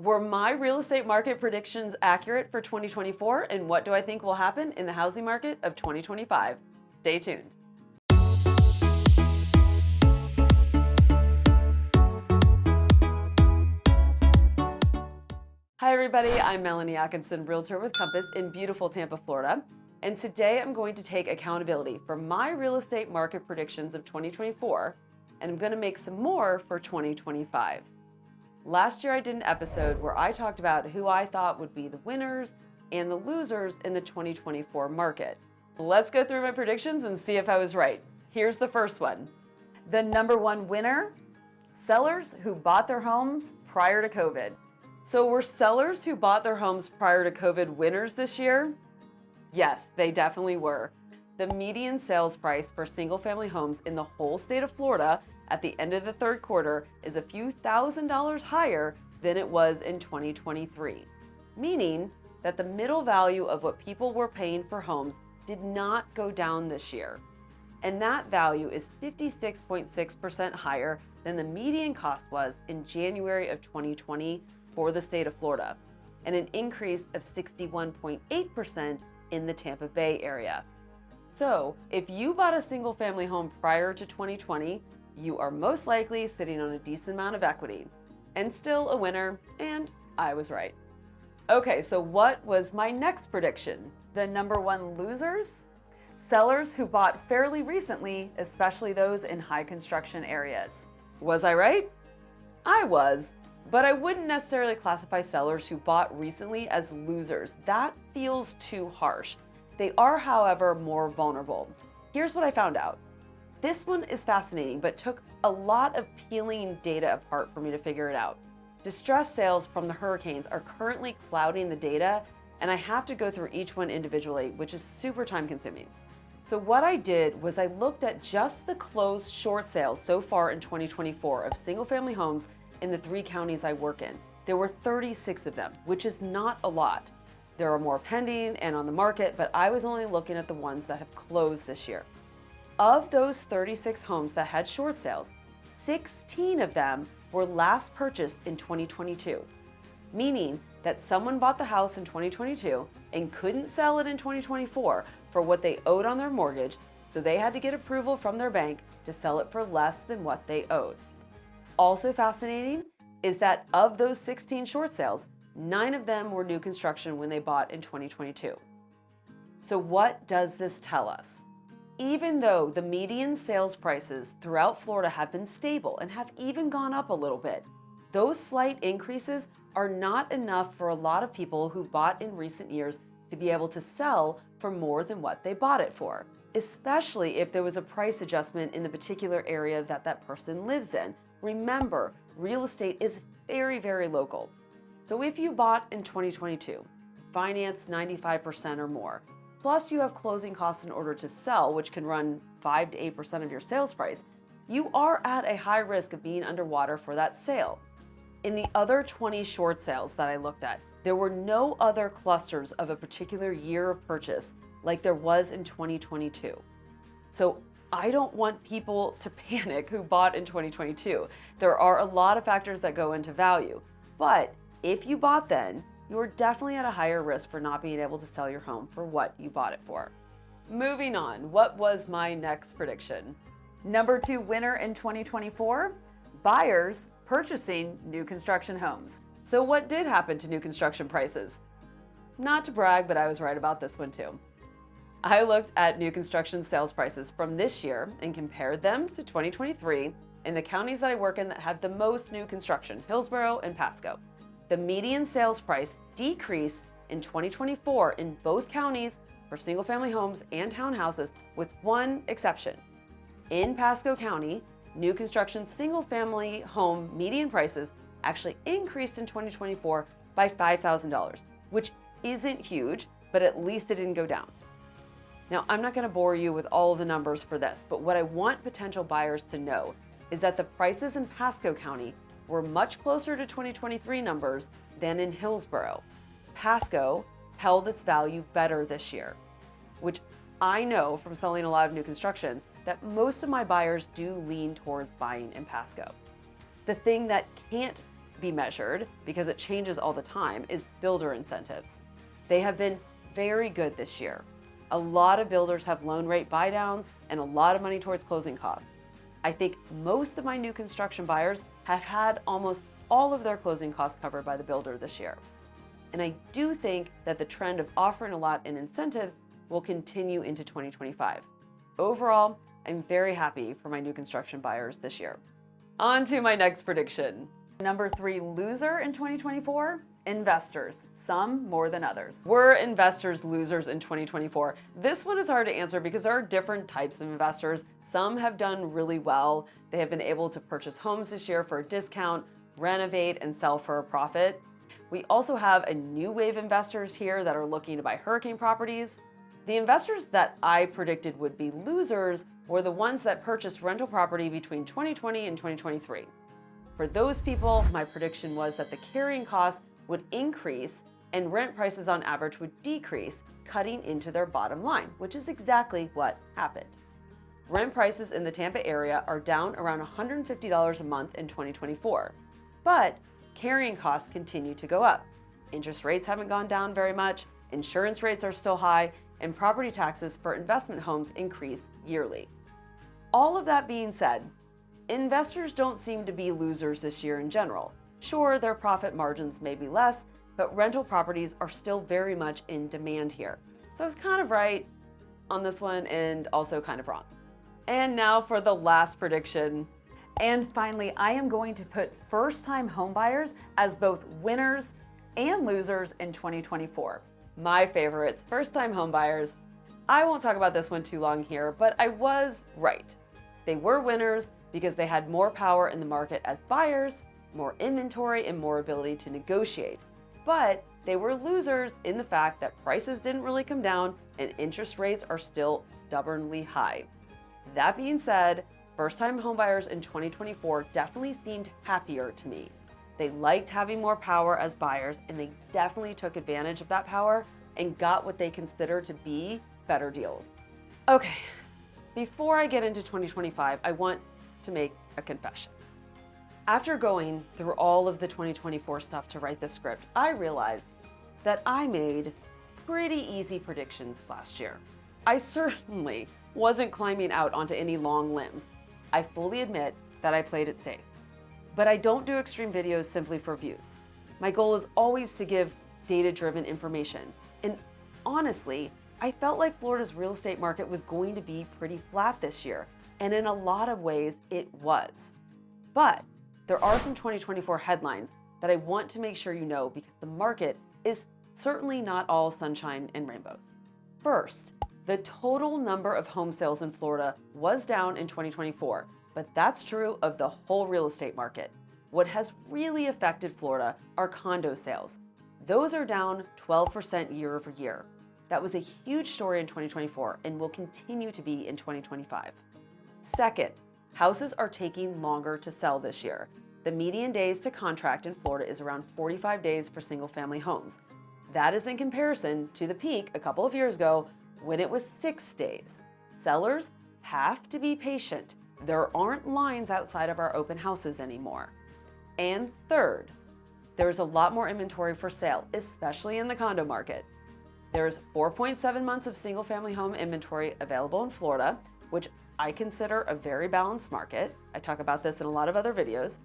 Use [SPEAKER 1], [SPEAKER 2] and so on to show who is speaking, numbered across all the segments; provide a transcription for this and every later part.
[SPEAKER 1] Were my real estate market predictions accurate for 2024? And what do I think will happen in the housing market of 2025? Stay tuned. Hi everybody, I'm Melanie Atkinson, realtor with Compass in beautiful Tampa, Florida. And today I'm going to take accountability for my real estate market predictions of 2024, and I'm going to make some more for 2025. Last year I did an episode where I talked about who I thought would be the winners and the losers in the 2024 market. Let's go through my predictions and see if I was right. Here's the first one. The number one winner, sellers who bought their homes prior to COVID. So were sellers who bought their homes prior to COVID winners this year? Yes, they definitely were. The median sales price for single-family homes in the whole state of Florida at the end of the third quarter is a few $1,000s higher than it was in 2023, meaning that the middle value of what people were paying for homes did not go down this year. And that value is 56.6% higher than the median cost was in January of 2020 for the state of Florida, and an increase of 61.8% in the Tampa Bay area. So if you bought a single family home prior to 2020, you are most likely sitting on a decent amount of equity and still a winner, and I was right. Okay, so what was my next prediction? The number one losers? Sellers who bought fairly recently, especially those in high construction areas. Was I right? I was, but I wouldn't necessarily classify sellers who bought recently as losers. That feels too harsh. They are, however, more vulnerable. Here's what I found out. This one is fascinating, but took a lot of peeling data apart for me to figure it out. Distressed sales from the hurricanes are currently clouding the data, and I have to go through each one individually, which is super time consuming. So what I did was I looked at just the closed short sales so far in 2024 of single family homes in the 3 counties I work in. There were 36 of them, which is not a lot. There are more pending and on the market, but I was only looking at the ones that have closed this year. Of those 36 homes that had short sales, 16 of them were last purchased in 2022, meaning that someone bought the house in 2022 and couldn't sell it in 2024 for what they owed on their mortgage, so they had to get approval from their bank to sell it for less than what they owed. Also fascinating is that of those 16 short sales, 9 of them were new construction when they bought in 2022. So what does this tell us? Even though the median sales prices throughout Florida have been stable and have even gone up a little bit, those slight increases are not enough for a lot of people who bought in recent years to be able to sell for more than what they bought it for, especially if there was a price adjustment in the particular area that that person lives in. Remember, real estate is very, very local. So if you bought in 2022, financed 95% or more, plus you have closing costs in order to sell, which can run 5 to 8% of your sales price, you are at a high risk of being underwater for that sale. In the other 20 short sales that I looked at, there were no other clusters of a particular year of purchase like there was in 2022. So I don't want people to panic who bought in 2022. There are a lot of factors that go into value, but if you bought then, you are definitely at a higher risk for not being able to sell your home for what you bought it for. Moving on, what was my next prediction? Number 2 winner in 2024, buyers purchasing new construction homes. So what did happen to new construction prices? Not to brag, but I was right about this one too. I looked at new construction sales prices from this year and compared them to 2023 in the counties that I work in that have the most new construction, Hillsborough and Pasco. The median sales price decreased in 2024 in both counties for single-family homes and townhouses, with one exception. In Pasco County, new construction single-family home median prices actually increased in 2024 by $5,000, which isn't huge, but at least it didn't go down. Now, I'm not going to bore you with all of the numbers for this, but what I want potential buyers to know is that the prices in Pasco County were much closer to 2023 numbers than in Hillsborough. Pasco held its value better this year, which I know from selling a lot of new construction that most of my buyers do lean towards buying in Pasco. The thing that can't be measured, because it changes all the time, is builder incentives. They have been very good this year. A lot of builders have loan rate buy downs and a lot of money towards closing costs. I think most of my new construction buyers have had almost all of their closing costs covered by the builder this year. And I do think that the trend of offering a lot in incentives will continue into 2025. Overall, I'm very happy for my new construction buyers this year. On to my next prediction. Number 3 loser in 2024, investors, some more than others. Were investors losers in 2024? This one is hard to answer because there are different types of investors. Some have done really well. They have been able to purchase homes this year for a discount, renovate, and sell for a profit. We also have a new wave of investors here that are looking to buy hurricane properties. The investors that I predicted would be losers were the ones that purchased rental property between 2020 and 2023. For those people, my prediction was that the carrying costs would increase and rent prices on average would decrease, cutting into their bottom line, which is exactly what happened. Rent prices in the Tampa area are down around $150 a month in 2024, but carrying costs continue to go up. Interest rates haven't gone down very much, insurance rates are still high, and property taxes for investment homes increase yearly. All of that being said, investors don't seem to be losers this year in general. Sure, their profit margins may be less, but rental properties are still very much in demand here. So I was kind of right on this one and also kind of wrong. And now for the last prediction. And finally, I am going to put first-time homebuyers as both winners and losers in 2024. My favorites, first-time homebuyers. I won't talk about this one too long here, but I was right. They were winners because they had more power in the market as buyers, more inventory, and more ability to negotiate. But they were losers in the fact that prices didn't really come down and interest rates are still stubbornly high. That being said, first-time homebuyers in 2024 definitely seemed happier to me. They liked having more power as buyers, and they definitely took advantage of that power and got what they consider to be better deals. Okay, before I get into 2025, I want to make a confession. After going through all of the 2024 stuff to write this script, I realized that I made pretty easy predictions last year. I certainly wasn't climbing out onto any long limbs. I fully admit that I played it safe. But I don't do extreme videos simply for views. My goal is always to give data-driven information. And honestly, I felt like Florida's real estate market was going to be pretty flat this year. And in a lot of ways, it was. But there are some 2024 headlines that I want to make sure you know because the market is certainly not all sunshine and rainbows. First, the total number of home sales in Florida was down in 2024, but that's true of the whole real estate market. What has really affected Florida are condo sales. Those are down 12% year over year. That was a huge story in 2024 and will continue to be in 2025. Second, houses are taking longer to sell this year. The median days to contract in Florida is around 45 days for single-family homes. That is in comparison to the peak a couple of years ago when it was 6 days. Sellers have to be patient. There aren't lines outside of our open houses anymore. And third, there's a lot more inventory for sale, especially in the condo market. There's 4.7 months of single-family home inventory available in Florida, which I consider a very balanced market. I talk about this in a lot of other videos.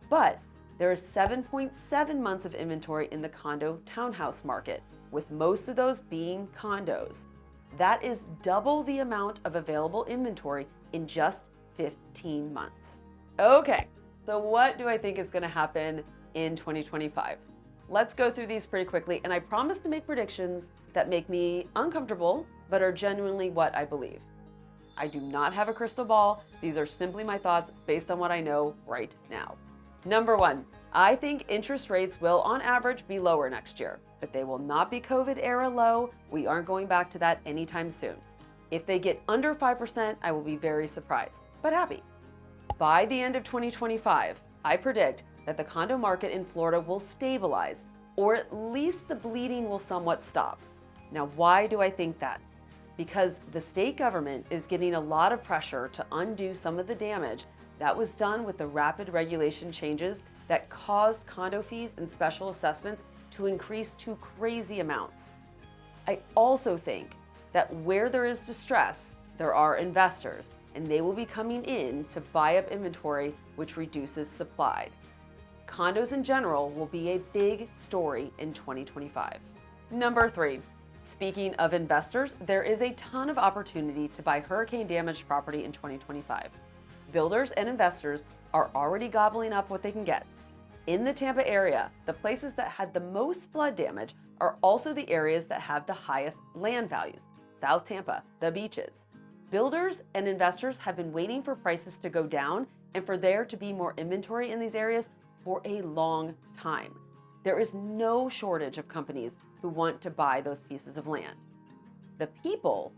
[SPEAKER 1] But there is 7.7 months of inventory in the condo townhouse market, with most of those being condos. That is double the amount of available inventory in just 15 months. Okay, so what do I think is going to happen in 2025? Let's go through these pretty quickly, and I promise to make predictions that make me uncomfortable, but are genuinely what I believe. I do not have a crystal ball. These are simply my thoughts based on what I know right now. Number one, I think interest rates will on average be lower next year, but they will not be COVID era low. We aren't going back to that anytime soon. If they get under 5%, I will be very surprised, but happy. By the end of 2025, I predict that the condo market in Florida will stabilize, or at least the bleeding will somewhat stop. Now, why do I think that? Because the state government is getting a lot of pressure to undo some of the damage that was done with the rapid regulation changes that caused condo fees and special assessments to increase to crazy amounts. I also think that where there is distress, there are investors, and they will be coming in to buy up inventory, which reduces supply. Condos in general will be a big story in 2025. Number 3, speaking of investors, there is a ton of opportunity to buy hurricane damaged property in 2025. Builders and investors are already gobbling up what they can get. In the Tampa area, the places that had the most flood damage are also the areas that have the highest land values. South Tampa, the beaches. Builders and investors have been waiting for prices to go down and for there to be more inventory in these areas for a long time. There is no shortage of companies who want to buy those pieces of land. The people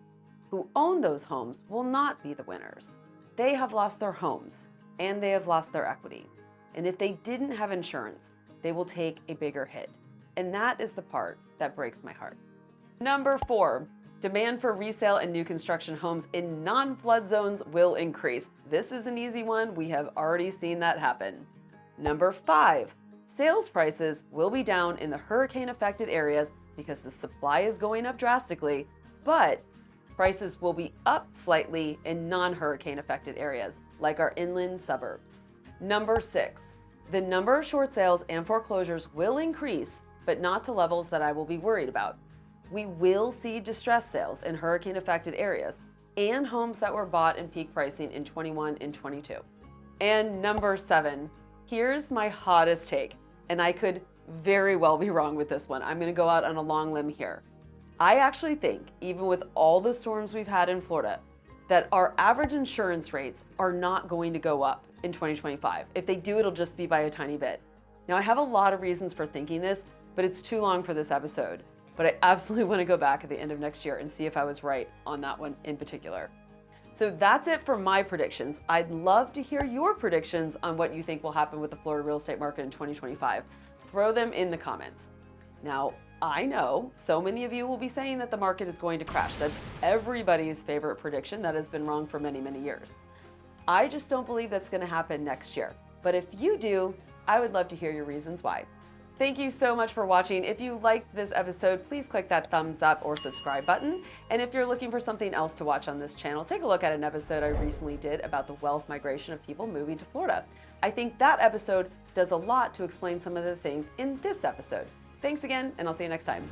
[SPEAKER 1] who own those homes will not be the winners. They have lost their homes and they have lost their equity. And if they didn't have insurance, they will take a bigger hit. And that is the part that breaks my heart. Number 4, demand for resale and new construction homes in non-flood zones will increase. This is an easy one. We have already seen that happen. Number 5, sales prices will be down in the hurricane-affected areas because the supply is going up drastically, but prices will be up slightly in non-hurricane affected areas, like our inland suburbs. Number 6, the number of short sales and foreclosures will increase, but not to levels that I will be worried about. We will see distressed sales in hurricane-affected areas and homes that were bought in peak pricing in 21 and 22. And number 7, here's my hottest take, and I could very well be wrong with this one. I'm going to go out on a long limb here. I actually think, even with all the storms we've had in Florida, that our average insurance rates are not going to go up in 2025. If they do, it'll just be by a tiny bit. Now, I have a lot of reasons for thinking this, but it's too long for this episode. But I absolutely want to go back at the end of next year and see if I was right on that one in particular. So that's it for my predictions. I'd love to hear your predictions on what you think will happen with the Florida real estate market in 2025. Throw them in the comments. Now, I know so many of you will be saying that the market is going to crash. That's everybody's favorite prediction that has been wrong for many, many years. I just don't believe that's going to happen next year. But if you do, I would love to hear your reasons why. Thank you so much for watching. If you liked this episode, please click that thumbs up or subscribe button. And if you're looking for something else to watch on this channel, take a look at an episode I recently did about the wealth migration of people moving to Florida. I think that episode does a lot to explain some of the things in this episode. Thanks again, and I'll see you next time.